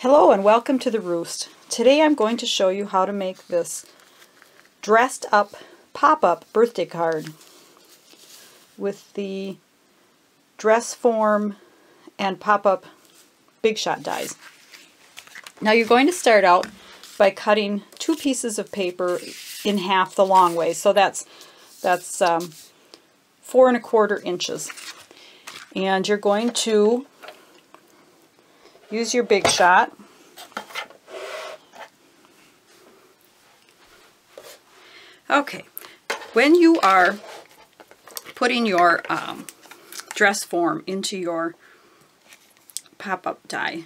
Hello and welcome to the Roost. Today I'm going to show you how to make this dressed up pop-up birthday card with the dress form and pop-up Big Shot dies. Now you're going to start out by cutting two pieces of paper in half the long way. So that's 4 1/4 inches. And you're going to use your Big Shot. Okay, when you are putting your dress form into your pop-up die,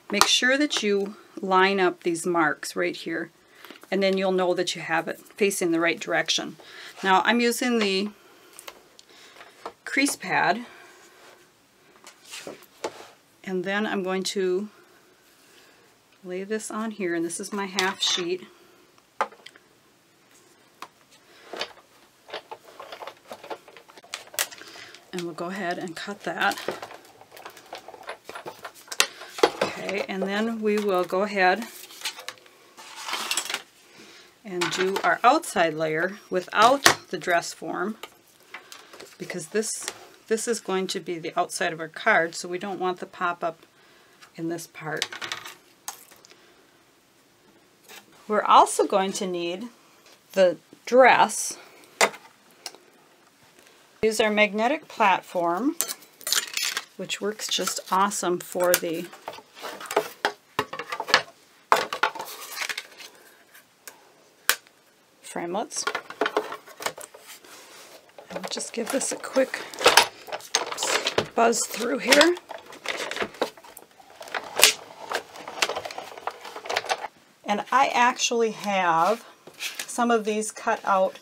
make sure that you line up these marks right here, and then you'll know that you have it facing the right direction. Now I'm using the crease pad, and then I'm going to lay this on here, and this is my half sheet. And we'll go ahead and cut that. Okay, and then we will go ahead and do our outside layer without the dress form, because this is going to be the outside of our card, so we don't want the pop-up in this part. We're also going to need the dress. Use our magnetic platform, which works just awesome for the framelits. And we'll just give this a quick buzz through here. And I actually have some of these cut out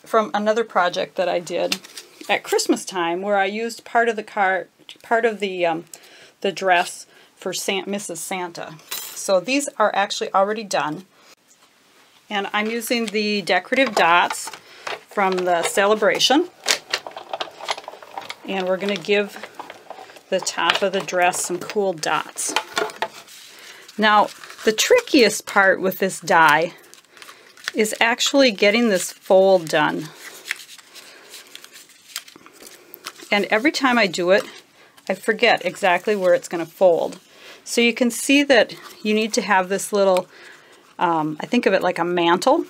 from another project that I did at Christmas time, where I used part of the dress for Mrs. Santa. So these are actually already done, and I'm using the decorative dots from the Celebration, and we're going to give the top of the dress some cool dots. Now the trickiest part with this die is actually getting this fold done. And every time I do it, I forget exactly where it's going to fold. So you can see that you need to have this little, I think of it like a mantle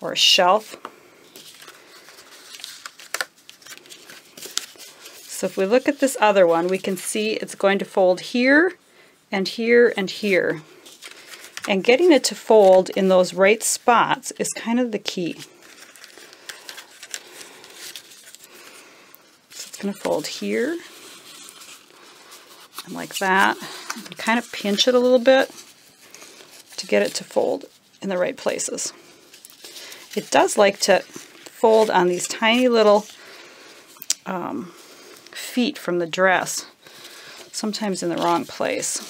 or a shelf. So if we look at this other one, we can see it's going to fold here and here and here. And getting it to fold in those right spots is kind of the key. So it's going to fold here and like that. And kind of pinch it a little bit to get it to fold in the right places. It does like to fold on these tiny little feet from the dress, sometimes in the wrong place.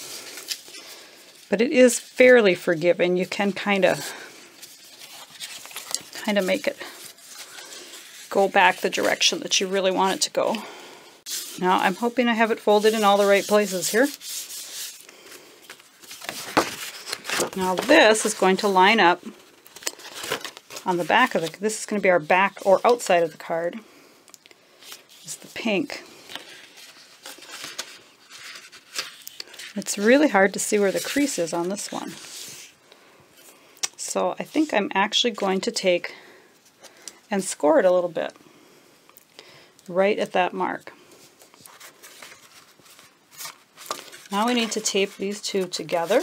But it is fairly forgiving. You can kind of make it go back the direction that you really want it to go. Now I'm hoping I have it folded in all the right places here. Now this is going to line up on the back of this is going to be our back or outside of the card. This is the pink. It's really hard to see where the crease is on this one. So I think I'm actually going to take and score it a little bit right at that mark. Now we need to tape these two together.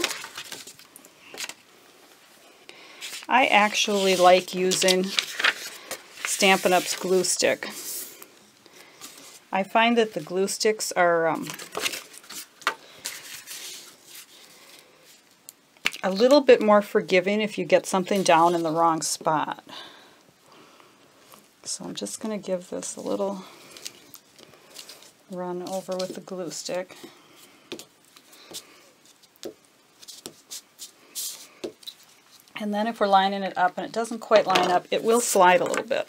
I actually like using Stampin' Up's glue stick. I find that the glue sticks are a little bit more forgiving if you get something down in the wrong spot. So I'm just going to give this a little run over with the glue stick. And then if we're lining it up and it doesn't quite line up, it will slide a little bit.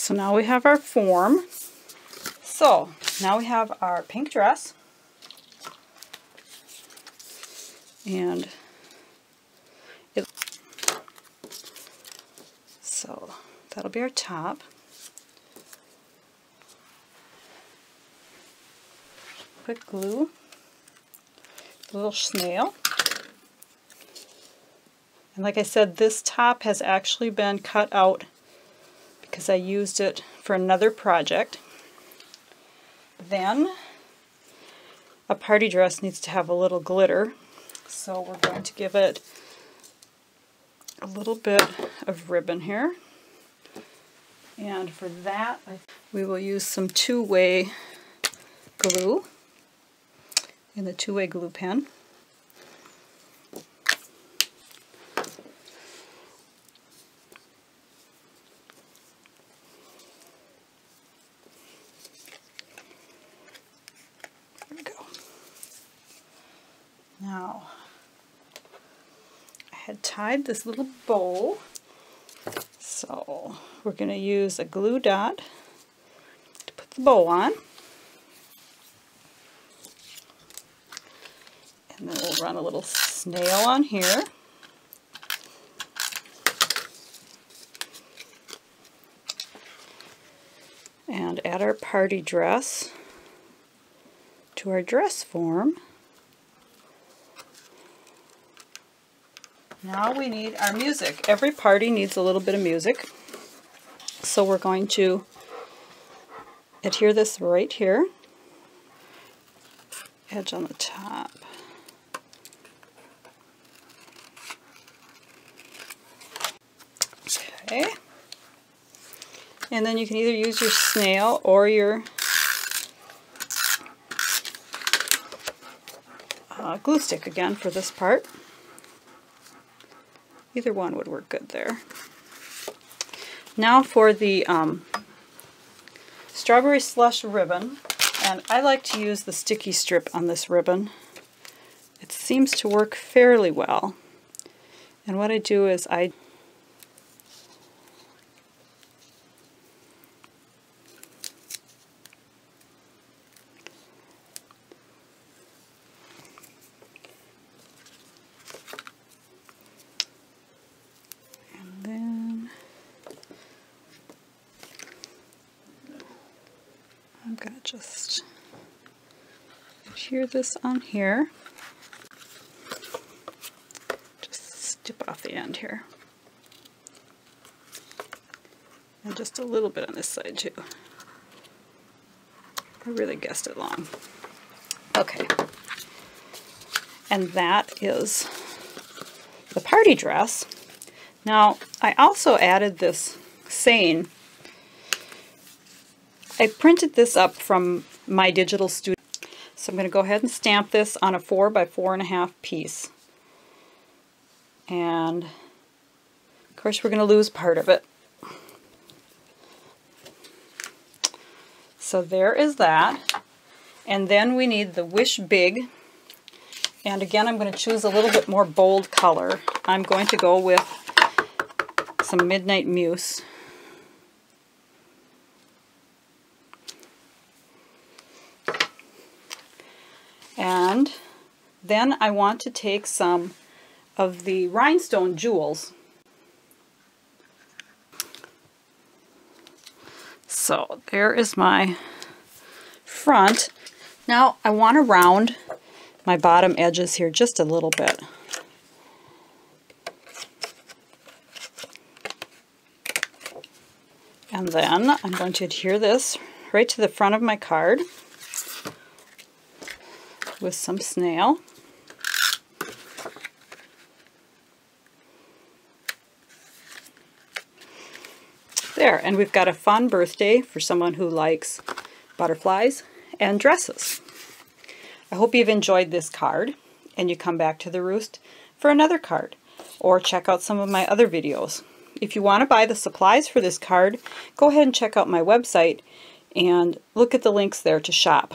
So now we have our form. So now we have our pink dress. And so that'll be our top. Quick glue, a little snail. And like I said, this top has actually been cut out because I used it for another project. Then a party dress needs to have a little glitter, so we're going to give it a little bit of ribbon here. And for that, we will use some two-way glue in the two-way glue pen. There we go. Now, I had tied this little bow, so we're going to use a glue dot to put the bow on. And then we'll run a little snail on here. And add our party dress to our dress form. Now we need our music. Every party needs a little bit of music. So we're going to adhere this right here. Edge on the top. Okay, and then you can either use your snail or your glue stick again for this part. Either one would work good there. Now for the strawberry slush ribbon, and I like to use the sticky strip on this ribbon. It seems to work fairly well. And what I do is I'm going to just adhere this on here. Just snip off the end here. And just a little bit on this side too. I really guessed it long. Okay. And that is the party dress. Now, I also added this saying. I printed this up from my digital studio. So I'm going to go ahead and stamp this on a 4 by 4.5 piece. And of course we're going to lose part of it. So there is that. And then we need the Wish Big. And again, I'm going to choose a little bit more bold color. I'm going to go with some Midnight Muse. And then I want to take some of the Rhinestone jewels. So there is my front. Now I want to round my bottom edges here just a little bit. And then I'm going to adhere this right to the front of my card with some snail. There, and we've got a fun birthday for someone who likes butterflies and dresses. I hope you've enjoyed this card and you come back to the Roost for another card, or check out some of my other videos. If you want to buy the supplies for this card, go ahead and check out my website and look at the links there to shop.